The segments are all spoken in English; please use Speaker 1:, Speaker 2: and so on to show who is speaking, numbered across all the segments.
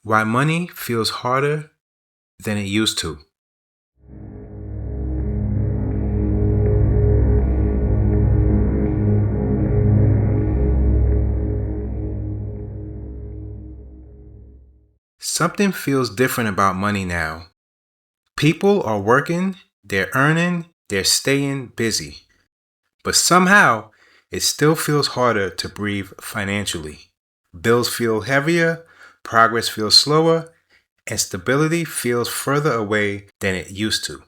Speaker 1: Why money feels harder than it used to. Something feels different about money now. People are working, they're earning, they're staying busy. But somehow, it still feels harder to breathe financially. Bills feel heavier, progress feels slower, and stability feels further away than it used to.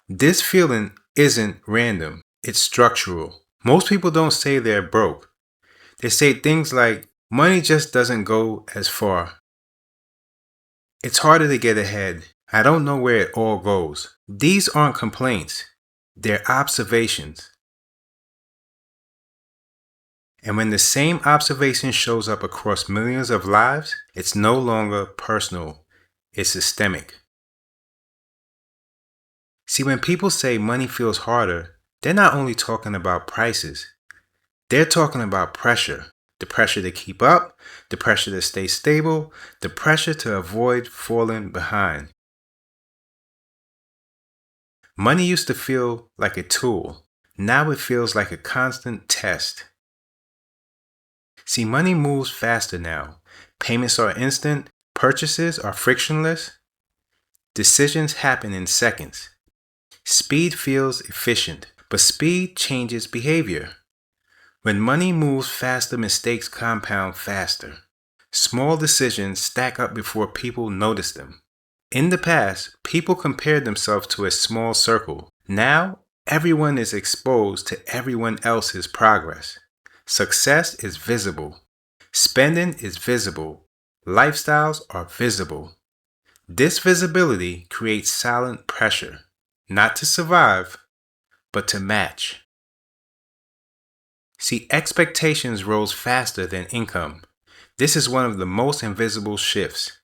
Speaker 1: This feeling isn't random, it's structural. Most people don't say they're broke. They say things like, money just doesn't go as far. It's harder to get ahead. I don't know where it all goes. These aren't complaints, they're observations. And when the same observation shows up across millions of lives, it's no longer personal, it's systemic. See, when people say money feels harder, they're not only talking about prices, they're talking about pressure. The pressure to keep up, the pressure to stay stable, the pressure to avoid falling behind. Money used to feel like a tool. Now it feels like a constant test. See, money moves faster now. Payments are instant, purchases are frictionless, decisions happen in seconds. Speed feels efficient, but speed changes behavior. When money moves faster, mistakes compound faster. Small decisions stack up before people notice them. In the past, people compared themselves to a small circle. Now, everyone is exposed to everyone else's progress. Success is visible. Spending is visible. Lifestyles are visible. This visibility creates silent pressure, not to survive, but to match. See, expectations rose faster than income. This is one of the most invisible shifts.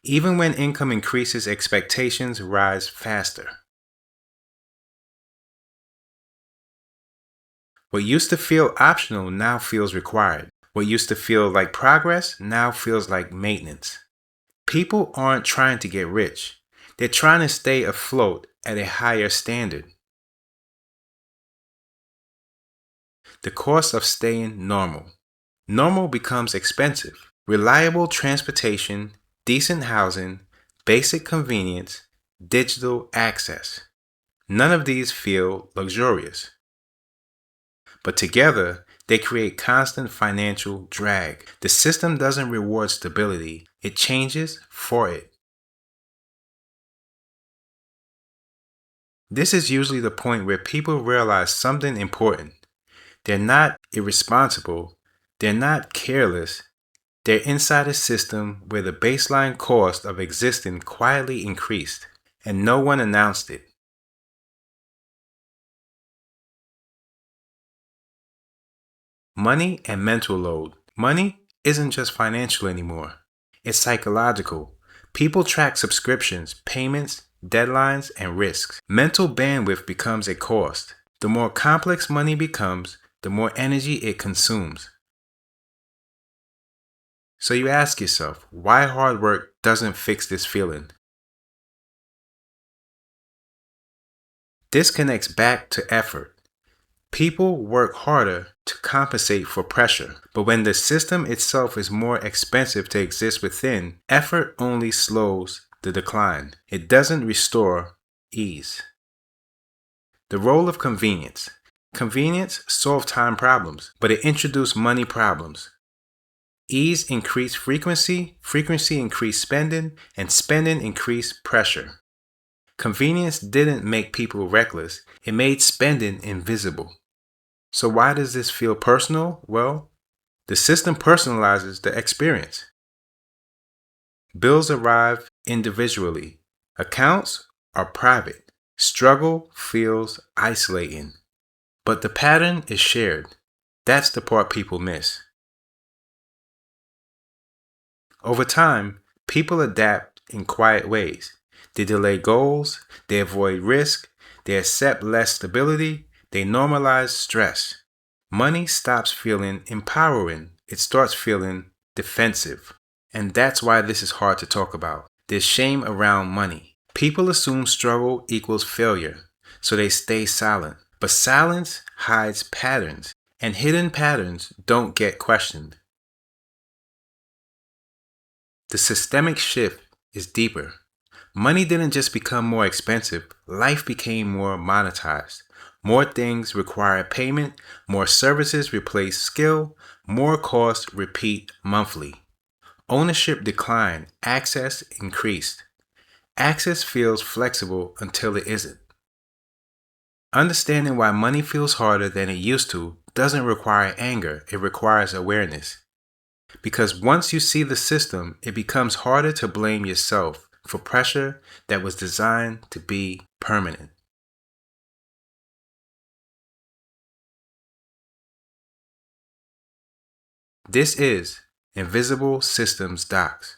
Speaker 1: Even when income increases, expectations rise faster. What used to feel optional now feels required. What used to feel like progress now feels like maintenance. People aren't trying to get rich. They're trying to stay afloat at a higher standard. The cost of staying normal. Normal becomes expensive. Reliable transportation, decent housing, basic convenience, digital access. None of these feel luxurious. But together, they create constant financial drag. The system doesn't reward stability, it changes for it. This is usually the point where people realize something important. They're not irresponsible, they're not careless, they're inside a system where the baseline cost of existing quietly increased, and no one announced it. Money and mental load. Money isn't just financial anymore, it's psychological. People track subscriptions, payments, deadlines, and risks. Mental bandwidth becomes a cost. The more complex money becomes, the more energy it consumes. So you ask yourself, why hard work doesn't fix this feeling? This connects back to effort. People work harder to compensate for pressure, but when the system itself is more expensive to exist within, effort only slows the decline. It doesn't restore ease. The role of convenience. Convenience solved time problems, but it introduced money problems. Ease increased frequency, frequency increased spending, and spending increased pressure. Convenience didn't make people reckless, it made spending invisible. So why does this feel personal? Well, the system personalizes the experience. Bills arrive individually. Accounts are private. Struggle feels isolating. But the pattern is shared. That's the part people miss. Over time, people adapt in quiet ways. They delay goals, they avoid risk, they accept less stability, they normalize stress. Money stops feeling empowering, it starts feeling defensive. And that's why this is hard to talk about. There's shame around money. People assume struggle equals failure, so they stay silent. But silence hides patterns, and hidden patterns don't get questioned. The systemic shift is deeper. Money didn't just become more expensive, life became more monetized. More things require payment, more services replace skill, more costs repeat monthly. Ownership declined, access increased. Access feels flexible until it isn't. Understanding why money feels harder than it used to doesn't require anger, it requires awareness. Because once you see the system, it becomes harder to blame yourself for pressure that was designed to be permanent. This is Invisible Systems Docs.